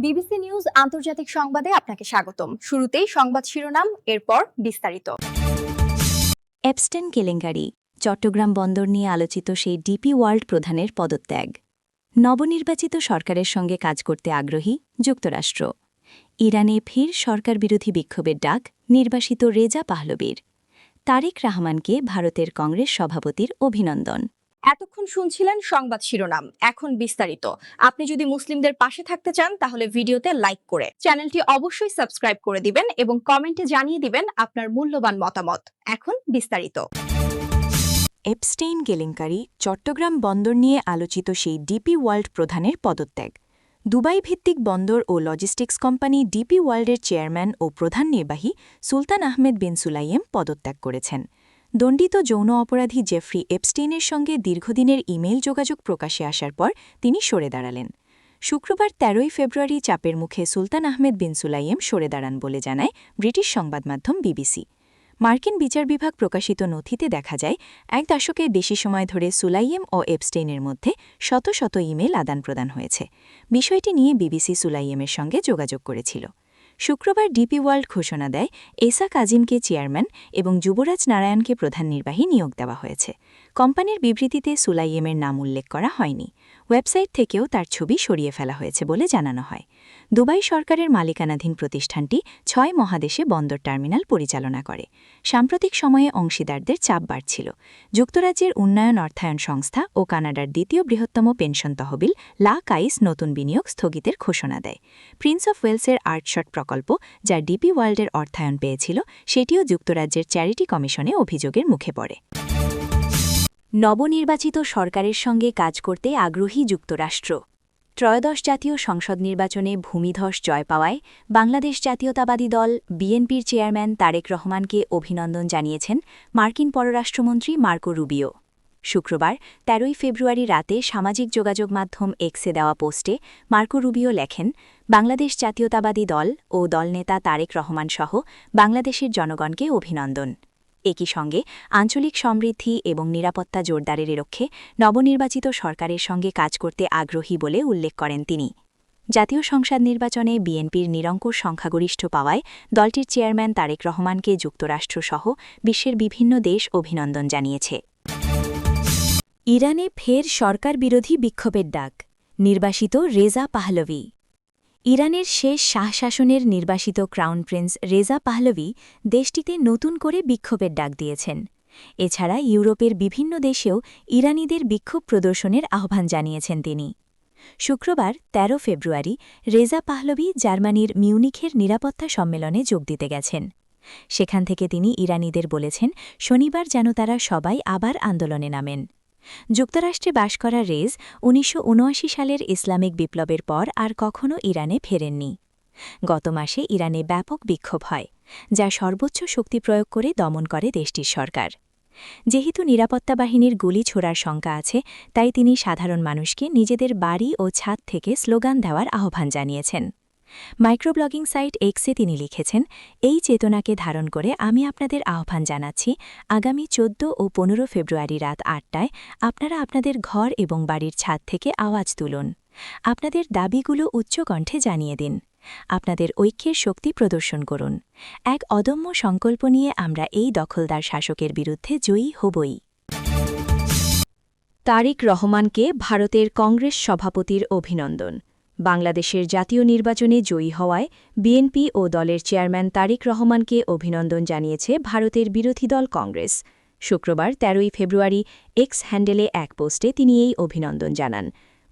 BBC news আন্তর্জাতিক সংবাদে আপনাকে স্বাগতম। শুরুতেই সংবাদ শিরোনাম, এরপর বিস্তারিত। এপস্টেন কেলেঙ্কারি, চট্টগ্রাম বন্দর নিয়ে আলোচিত সেই ডিপি ওয়ার্ল্ড প্রধানের পদত্যাগ। নবনির্বাচিত সরকারের সঙ্গে কাজ করতে আগ্রহী যুক্তরাষ্ট্র। ইরানে ফির সরকার বিরোধী বিক্ষোভের ডাক নির্বাসিত রেজা পাহলবীর। তারেক রহমানকে ভারতের কংগ্রেস সভাপতির অভিনন্দন। এতক্ষণ শুনছিলেন সংবাদ শিরোনাম, এখন বিস্তারিত। আপনি যদি মুসলিমদের পাশে থাকতে চান তাহলে ভিডিওতে লাইক করে চ্যানেলটি অবশ্যই সাবস্ক্রাইব করে দিবেন এবং কমেন্টে জানিয়ে দিবেন আপনার মূল্যবান মতামত। এখন বিস্তারিত। এপস্টেইন কেলেঙ্কারি, চট্টগ্রাম বন্দর নিয়ে আলোচিত সেই ডিপি ওয়ার্ল্ড প্রধানের পদত্যাগ। দুবাই ভিত্তিক বন্দর ও লজিস্টিক্স কোম্পানি ডিপি ওয়ার্ল্ডের চেয়ারম্যান ও প্রধান নির্বাহী সুলতান আহমেদ বিন সুলাইম পদত্যাগ করেছেন। দণ্ডিত যৌন অপরাধী জেফ্রি এপস্টেইনের সঙ্গে দীর্ঘদিনের ইমেইল যোগাযোগ প্রকাশে আসার পর তিনি সরে দাঁড়ালেন। শুক্রবার ১৩ ফেব্রুয়ারি চাপের মুখে সুলতান আহমেদ বিন সুলাইম সরে দাঁড়ান বলে জানায় ব্রিটিশ সংবাদমাধ্যম বিবিসি। মার্কিন বিচার বিভাগ প্রকাশিত নথিতে দেখা যায়, এক দশকের বেশি সময় ধরে সুলাইম ও এপস্টেইনের মধ্যে শত শত ইমেল আদান প্রদান হয়েছে। বিষয়টি নিয়ে বিবিসি সুলাইমের সঙ্গে যোগাযোগ করেছিল। শুক্রবার ডিপি ওয়ার্ল্ড ঘোষণা দেয়, এসা কাজিমকে চেয়ারম্যান এবং যুবরাজ নারায়ণকে প্রধান নির্বাহী নিয়োগ দেওয়া হয়েছে। কোম্পানির বিবৃতিতে সুলাইমের নাম উল্লেখ করা হয়নি। ওয়েবসাইট থেকেও তার ছবি সরিয়ে ফেলা হয়েছে বলে জানানো হয়। দুবাই সরকারের মালিকানাধীন প্রতিষ্ঠানটি ৬ মহাদেশে বন্দর টার্মিনাল পরিচালনা করে। সাম্প্রতিক সময়ে অংশীদারদের চাপ বাড়ছিল। যুক্তরাজ্যের উন্নয়ন অর্থায়ন সংস্থা ও কানাডার দ্বিতীয় বৃহত্তম পেনশন তহবিল লা কাইস নতুন বিনিয়োগ স্থগিতের ঘোষণা দেয়। প্রিন্স অফ ওয়েলসের আর্টশট প্রকল্প, যা ডিপি ওয়ার্ল্ডের অর্থায়ন পেয়েছিল, সেটিও যুক্তরাজ্যের চ্যারিটি কমিশনে অভিযোগের মুখে পড়ে। নবনির্বাচিত সরকারের সঙ্গে কাজ করতে আগ্রহী যুক্তরাষ্ট্র। ত্রয়োদশ জাতীয় সংসদ নির্বাচনে ভূমিধস জয় পাওয়ায় বাংলাদেশ জাতীয়তাবাদী দল বিএনপির চেয়ারম্যান তারেক রহমানকে অভিনন্দন জানিয়েছেন মার্কিন পররাষ্ট্রমন্ত্রী মার্কো রুবিও। শুক্রবার ১৩ ফেব্রুয়ারি রাতে সামাজিক যোগাযোগ মাধ্যম এক্সে দেওয়া পোস্টে মার্কো রুবিও লেখেন, বাংলাদেশ জাতীয়তাবাদী দল ও দলনেতা তারেক রহমান সহ বাংলাদেশের জনগণকে অভিনন্দন। একই সঙ্গে আঞ্চলিক সমৃদ্ধি এবং নিরাপত্তা জোরদারের লক্ষ্যে নবনির্বাচিত সরকারের সঙ্গে কাজ করতে আগ্রহী বলে উল্লেখ করেন তিনি। জাতীয় সংসদ নির্বাচনে বিএনপির নিরঙ্কুশ সংখ্যাগরিষ্ঠ পাওয়ায় দলটির চেয়ারম্যান তারেক রহমানকে যুক্তরাষ্ট্রসহ বিশ্বের বিভিন্ন দেশ অভিনন্দন জানিয়েছে। ইরানে ফের সরকার বিরোধী বিক্ষোভের ডাক, নির্বাসিত রেজা পাহলভি। ইরানের শেষ শাহ শাসনের নির্বাসিত ক্রাউন প্রিন্স রেজা পাহলভি দেশটিতে নতুন করে বিক্ষোভের ডাক দিয়েছেন। এছাড়া ইউরোপের বিভিন্ন দেশেও ইরানিদের বিক্ষোভ প্রদর্শনের আহ্বান জানিয়েছেন তিনি। শুক্রবার ১৩ ফেব্রুয়ারি রেজা পাহলভি জার্মানির মিউনিখের নিরাপত্তা সম্মেলনে যোগ দিতে গেছেন। সেখান থেকে তিনি ইরানিদের বলেছেন, শনিবার যেন তারা সবাই আবার আন্দোলনে নামেন। যুক্তরাষ্ট্রে বাস করা রেজ ১৯৭৯ সালের ইসলামিক বিপ্লবের পর আর কখনও ইরানে ফেরেননি। গত মাসে ইরানে ব্যাপক বিক্ষোভ হয়, যা সর্বোচ্চ শক্তি প্রয়োগ করে দমন করে দেশটির সরকার। যেহেতু নিরাপত্তা বাহিনীর গুলি ছোড়ার শঙ্কা আছে, তাই তিনি সাধারণ মানুষকে নিজেদের বাড়ি ও ছাদ থেকে স্লোগান দেওয়ার আহ্বান জানিয়েছেন। মাইক্রোব্লগিং সাইট এক্সে তিনি লিখেছেন, এই চেতনাকে ধারণ করে আমি আপনাদের আহ্বান জানাচ্ছি, আগামী ১৪ ও ১৫ ফেব্রুয়ারি রাত ৮টায় আপনারা আপনাদের ঘর এবং বাড়ির ছাদ থেকে আওয়াজ তুলুন। আপনাদের দাবিগুলো উচ্চকণ্ঠে জানিয়ে দিন। আপনাদের ঐক্যের শক্তি প্রদর্শন করুন। এক অদম্য সংকল্প নিয়ে আমরা এই দখলদার শাসকের বিরুদ্ধে জয়ী হবই। তারেক রহমানকে ভারতের কংগ্রেস সভাপতির অভিনন্দন। বাংলাদেশের জাতীয় নির্বাচনে জয়ী হওয়ায় বিএনপি ও দলের চেয়ারম্যান তারেক রহমানকে অভিনন্দন জানিয়েছে ভারতের বিরোধী দল কংগ্রেস। শুক্রবার ১৩ ফেব্রুয়ারি এক্স হ্যান্ডেলে এক পোস্টে তিনি এই অভিনন্দন জানান।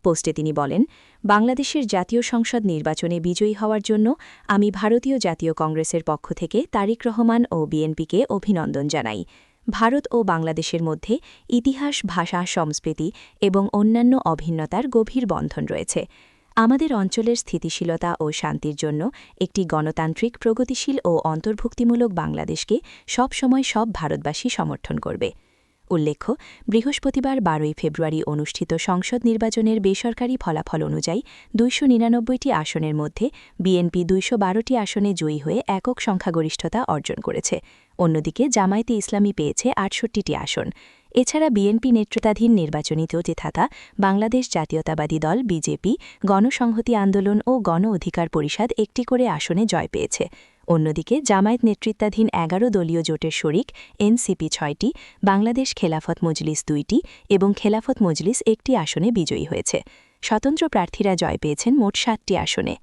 পোস্টে তিনি বলেন, বাংলাদেশের জাতীয় সংসদ নির্বাচনে বিজয়ী হওয়ার জন্য আমি ভারতীয় জাতীয় কংগ্রেসের পক্ষ থেকে তারেক রহমান ও বিএনপিকে অভিনন্দন জানাই। ভারত ও বাংলাদেশের মধ্যে ইতিহাস, ভাষা, সংস্কৃতি এবং অন্যান্য অভিন্নতার গভীর বন্ধন রয়েছে। আমাদের অঞ্চলের স্থিতিশীলতা ও শান্তির জন্য একটি গণতান্ত্রিক, প্রগতিশীল ও অন্তর্ভুক্তিমূলক বাংলাদেশকে সবসময় সব ভারতবাসী সমর্থন করবে। উল্লেখ্য, বৃহস্পতিবার ১২ ফেব্রুয়ারি অনুষ্ঠিত সংসদ নির্বাচনের বেসরকারি ফলাফল অনুযায়ী ২৯৯টি আসনের মধ্যে বিএনপি ২১২টি আসনে জয়ী হয়ে একক সংখ্যাগরিষ্ঠতা অর্জন করেছে। অন্যদিকে জামায়াতে ইসলামী পেয়েছে ৬৮টি আসন। এছাড়া বিএনপি নেতৃত্বাধীন নির্বাচনী জোটে থাকা বাংলাদেশ জাতীয়তাবাদী দল বিজেপি, গণসংহতি আন্দোলন ও গণ অধিকার পরিষদ একটি করে আসনে জয় পেয়েছে। অন্যদিকে জামায়াত নেতৃত্বাধীন ১১ দলীয় জোটের শরিক এনসিপি ৬টি, বাংলাদেশ খেলাফত মজলিস ২টি এবং খেলাফত মজলিস একটি আসনে বিজয়ী হয়েছে। স্বতন্ত্র প্রার্থীরা জয় পেয়েছেন মোট ৭টি আসনে।